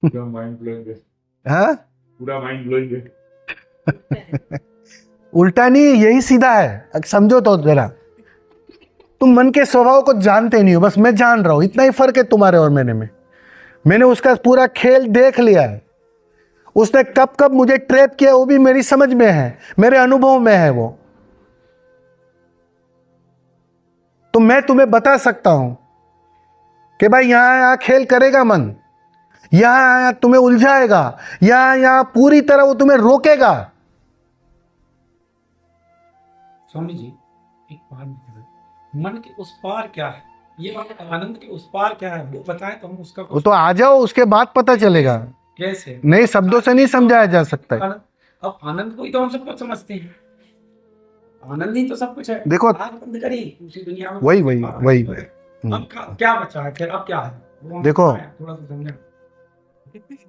पूरा mind blowing है। हाँ, पूरा माइंड ब्लोइंग है। उल्टा नहीं, यही सीधा है। समझो तो जरा, तुम मन के स्वभाव को जानते नहीं हो, बस मैं जान रहा हूं, इतना ही फर्क है तुम्हारे और मेरे में। मैंने उसका पूरा खेल देख लिया है। उसने कब कब मुझे ट्रैप किया वो भी मेरी समझ में है, मेरे अनुभव में है वो। तो मैं तुम्हें बता सकता हूं कि भाई यहां खेल करेगा मन, यहां तुम्हें उलझाएगा, यहां पूरी तरह वो तुम्हें रोकेगा। स्वामी जी, एक बात बताएं, मन के उस पार क्या है? ये आनंद के उस पार क्या है वो बताएं तो हम उसका वो तो आ जाओ, उसके बाद पता चलेगा। कैसे? नहीं, शब्दों से नहीं समझाया जा सकता है। अब आनंद को ही तो हम सब कुछ समझते हैं, आनंद ही तो सब कुछ है। देखो, आँख बंद करी उसी दुनिया में वही वही वही अब क्या बचा है फिर? अब क्या है वो हम देखो, थोड़ा सा समझें।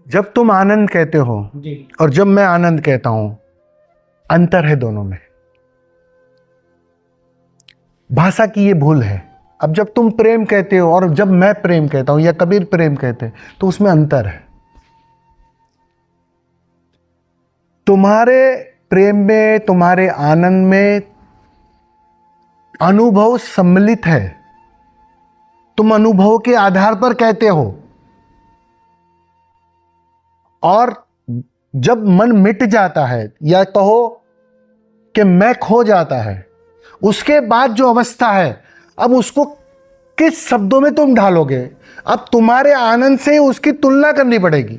जब तुम आनंद कहते हो जी और जब मैं आनंद कहता हूं, अंतर है दोनों में। भाषा की ये भूल है। अब जब तुम प्रेम कहते हो और जब मैं प्रेम कहता हूं या कबीर प्रेम कहते हैं, तो उसमें अंतर है। तुम्हारे प्रेम में, तुम्हारे आनंद में अनुभव सम्मिलित है। तुम अनुभव के आधार पर कहते हो, और जब मन मिट जाता है या कहो कि मैं खो जाता है, उसके बाद जो अवस्था है, अब उसको किस शब्दों में तुम ढालोगे? अब तुम्हारे आनंद से उसकी तुलना करनी पड़ेगी।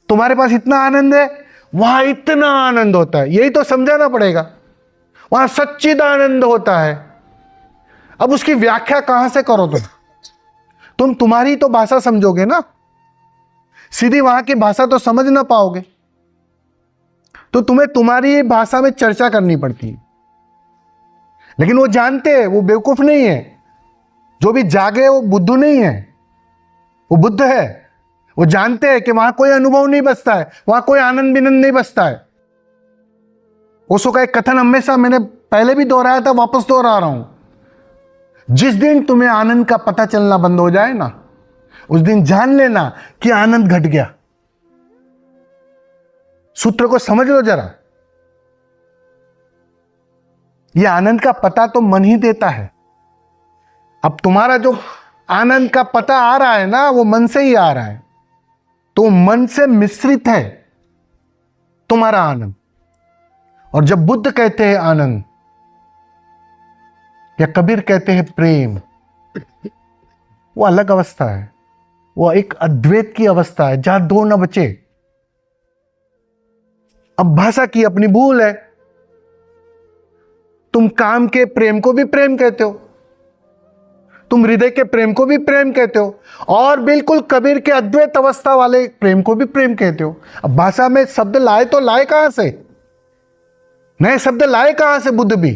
तुम्हारे पास इतना आनंद है, वहां इतना आनंद होता है, यही तो समझाना पड़ेगा। वहां सच्चिदानंद होता है। अब उसकी व्याख्या कहां से करो? तुम तुम्हारी तो भाषा समझोगे ना, सीधी वहां की भाषा तो समझ ना पाओगे। तो तुम्हें तुम्हारी भाषा में चर्चा करनी पड़ती है। लेकिन वो जानते हैं, वो बेवकूफ नहीं है। जो भी जागे वो बुद्धू नहीं है, वो बुद्ध है। वो जानते हैं कि वहां कोई अनुभव नहीं बचता है, वहां कोई आनंद विनंद नहीं बचता है। ओशो का एक कथन हमेशा मैंने पहले भी दोहराया था, वापस दोहरा रहा हूं। जिस दिन तुम्हें आनंद का पता चलना बंद हो जाए ना, उस दिन जान लेना कि आनंद घट गया। सूत्र को समझ लो जरा। यह आनंद का पता तो मन ही देता है। अब तुम्हारा जो आनंद का पता आ रहा है ना, वो मन से ही आ रहा है। तो मन से मिश्रित है तुम्हारा आनंद। और जब बुद्ध कहते हैं आनंद, या कबीर कहते हैं प्रेम, वो अलग अवस्था है। वो एक अद्वैत की अवस्था है जहां दो न बचे। अब भाषा की अपनी भूल है। तुम काम के प्रेम को भी प्रेम कहते हो, तुम हृदय के प्रेम को भी प्रेम कहते हो, और बिल्कुल कबीर के अद्वैत अवस्था वाले प्रेम को भी प्रेम कहते हो। अब भाषा में शब्द लाए तो लाए कहां से? नए शब्द लाए कहां से? बुद्ध भी,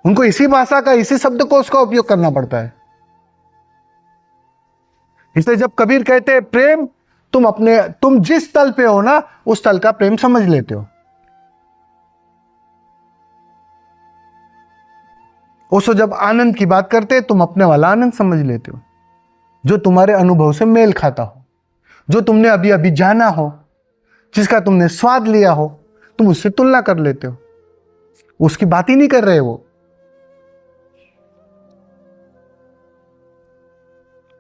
उनको इसी भाषा का, इसी शब्द को उसका उपयोग करना पड़ता है। इसलिए जब कबीर कहते हैं प्रेम, तुम जिस तल पे हो ना, उस तल का प्रेम समझ लेते हो। ओशो जब आनंद की बात करते हैं, तुम अपने वाला आनंद समझ लेते हो, जो तुम्हारे अनुभव से मेल खाता हो, जो तुमने अभी अभी जाना हो, जिसका तुमने स्वाद लिया हो, तुम उससे तुलना कर लेते हो। उसकी बात ही नहीं कर रहे वो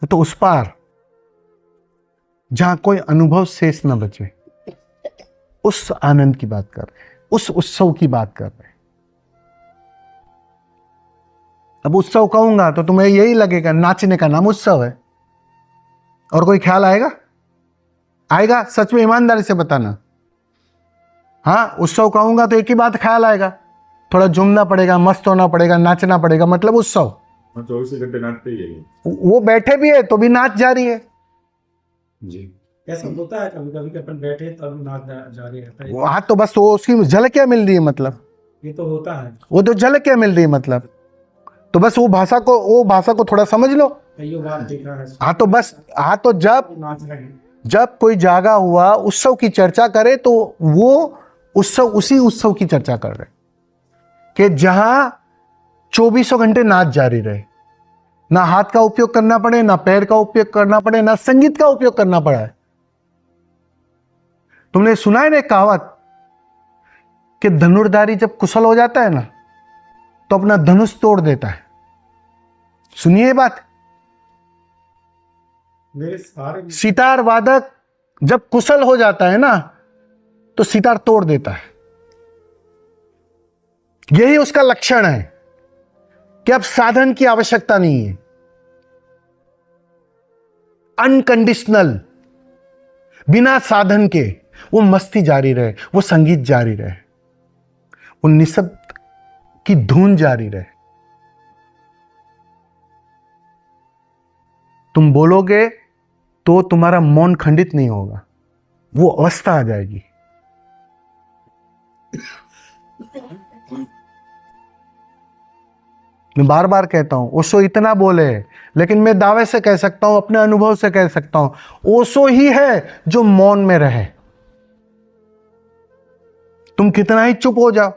तो उस पार जहां कोई अनुभव शेष न बचे, उस आनंद की बात कर रहे हैं, उस उत्सव की बात कर रहे हैं। अब उत्सव कहूंगा तो तुम्हें यही लगेगा नाचने का नाम उत्सव है। और कोई ख्याल आएगा? आएगा? सच में ईमानदारी से बताना। हाँ, उत्सव कहूंगा तो एक ही बात ख्याल आएगा, थोड़ा झूमना पड़ेगा, मस्त होना पड़ेगा, नाचना पड़ेगा, मतलब उत्सव। 24 घंटे नाचते ही है। वो बैठे भी है तो भी नाच जारी है जी। ऐसा होता है कभी कभी कि अपन बैठे तब नाच जारी रहता है। हाँ, तो बस वो उसकी झलकियां मिल रही है, मतलब ये तो होता है, वो तो झलकियां मिल रही है, मतलब। तो बस वो भाषा को थोड़ा समझ लो। कईयों बार दिख रहा है। हाँ तो बस, हाँ तो नाच रहे हैं। जब कोई जागा हुआ उत्सव की चर्चा करे, तो वो उत्सव उसी उत्सव की चर्चा कर रहे कि जहां 24 घंटे नाच जारी रहे। ना हाथ का उपयोग करना पड़े, ना पैर का उपयोग करना पड़े, ना संगीत का उपयोग करना पड़ा है। तुमने सुना है ना एक कहावत कि धनुर्धारी जब कुशल हो जाता है ना तो अपना धनुष तोड़ देता है। सुनिए ये बात। मेरे सारे सितार वादक जब कुशल हो जाता है ना तो सितार तोड़ देता है। यही उसका लक्षण है कि अब साधन की आवश्यकता नहीं है। अनकंडीशनल, बिना साधन के वो मस्ती जारी रहे, वो संगीत जारी रहे, वो निशब्द की धुन जारी रहे। तुम बोलोगे तो तुम्हारा मौन खंडित नहीं होगा, वो अवस्था आ जाएगी। मैं बार बार कहता हूं ओशो इतना बोले, लेकिन मैं दावे से कह सकता हूं, अपने अनुभव से कह सकता हूं, ओशो ही है जो मौन में रहे। तुम कितना ही चुप हो जाओ,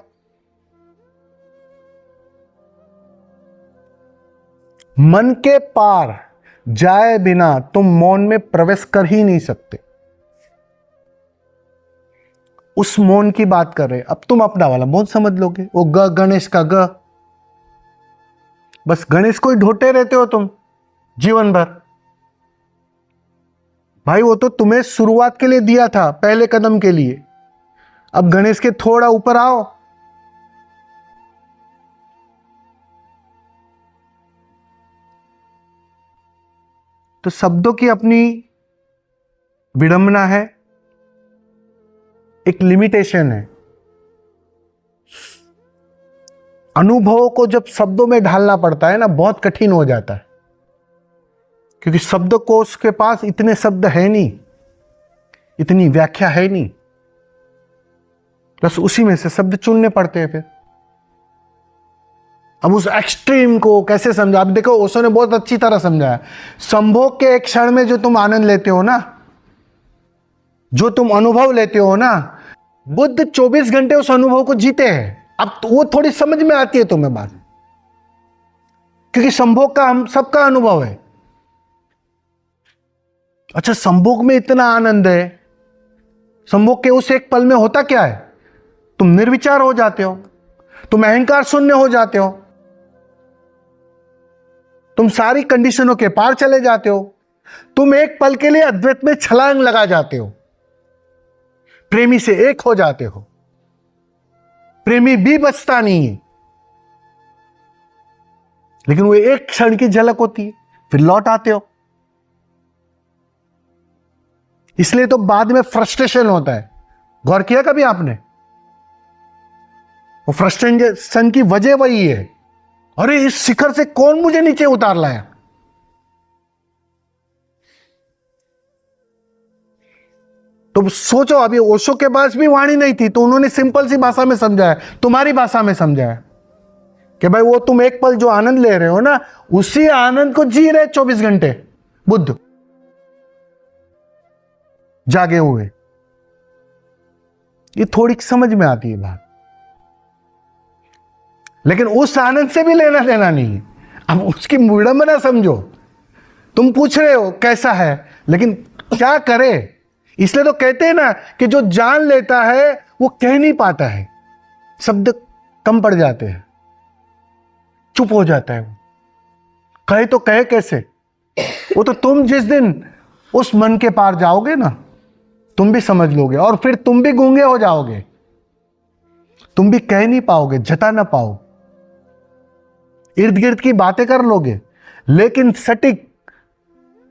मन के पार जाए बिना तुम मौन में प्रवेश कर ही नहीं सकते। उस मौन की बात कर रहे। अब तुम अपना वाला मौन समझ लोगे, वो ग गणेश का ग, बस गणेश को ही ढोते रहते हो तुम जीवन भर। भाई वो तो तुम्हें शुरुआत के लिए दिया था, पहले कदम के लिए। अब गणेश के थोड़ा ऊपर आओ। तो शब्दों की अपनी विडंबना है, एक लिमिटेशन है। अनुभवों को जब शब्दों में ढालना पड़ता है ना, बहुत कठिन हो जाता है, क्योंकि शब्दकोश के पास इतने शब्द है नहीं, इतनी व्याख्या है नहीं, बस उसी में से शब्द चुनने पड़ते हैं। फिर अब उस एक्सट्रीम को कैसे समझा? अब देखो ओशो ने बहुत अच्छी तरह समझाया। संभोग के एक क्षण में जो तुम आनंद लेते हो ना, जो तुम अनुभव लेते हो ना, बुद्ध 24 घंटे उस अनुभव को जीते हैं। अब तो वो थोड़ी समझ में आती है तुम्हें बात, क्योंकि संभोग का हम सबका अनुभव है। अच्छा, संभोग में इतना आनंद है, संभोग के उस एक पल में होता क्या है? तुम निर्विचार हो जाते हो, तुम अहंकार शून्य हो जाते हो, तुम सारी कंडीशनों के पार चले जाते हो, तुम एक पल के लिए अद्वैत में छलांग लगा जाते हो, प्रेमी से एक हो जाते हो, प्रेमी भी बचता नहीं है। लेकिन वो एक क्षण की झलक होती है, फिर लौट आते हो। इसलिए तो बाद में फ्रस्ट्रेशन होता है। गौर किया कभी आपने? वो फ्रस्ट्रेशन की वजह वही है, अरे इस शिखर से कौन मुझे नीचे उतार लाया। तो सोचो, अभी ओशो के पास भी वाणी नहीं थी, तो उन्होंने सिंपल सी भाषा में समझाया, तुम्हारी भाषा में समझाया कि भाई वो तुम एक पल जो आनंद ले रहे हो ना, उसी आनंद को जी रहे 24 घंटे बुद्ध जागे हुए। ये थोड़ी समझ में आती है बात, लेकिन उस आनंद से भी लेना देना नहीं है। अब उसकी विडंबना समझो। तुम पूछ रहे हो कैसा है, लेकिन क्या करे? इसलिए तो कहते हैं ना कि जो जान लेता है वो कह नहीं पाता है, शब्द कम पड़ जाते हैं, चुप हो जाता है। वो कहे तो कहे कैसे? वो तो तुम जिस दिन उस मन के पार जाओगे ना, तुम भी समझ लोगे, और फिर तुम भी गूंगे हो जाओगे, तुम भी कह नहीं पाओगे, जता ना पाओ, इर्द गिर्द की बातें कर लोगे, लेकिन सटीक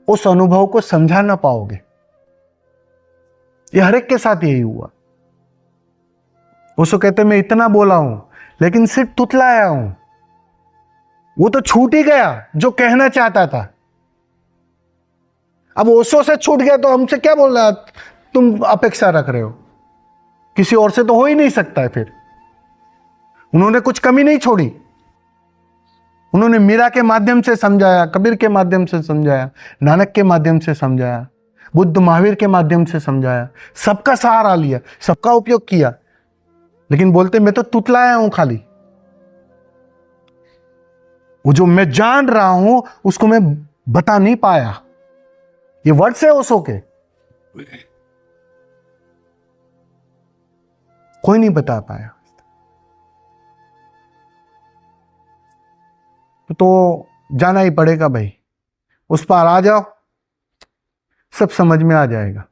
उस अनुभव को समझा ना पाओगे। ये हर एक के साथ यही हुआ। उसको कहते मैं इतना बोला हूं, लेकिन सिर्फ तुतलाया हूं। वो तो छूट ही गया जो कहना चाहता था। अब ओशो से छूट गया तो हमसे क्या बोलना तुम अपेक्षा रख रहे हो? किसी और से तो हो ही नहीं सकता है। फिर उन्होंने कुछ कमी नहीं छोड़ी। उन्होंने मीरा के माध्यम से समझाया, कबीर के माध्यम से समझाया, नानक के माध्यम से समझाया, बुद्ध महावीर के माध्यम से समझाया, सबका सहारा लिया, सबका उपयोग किया, लेकिन बोलते मैं तो तुतलाया हूं खाली। वो जो मैं जान रहा हूं उसको मैं बता नहीं पाया। ये वर्ड से ओशो के कोई नहीं बता पाया। तो जाना ही पड़ेगा भाई, उस पार आ जाओ, सब समझ में आ जाएगा।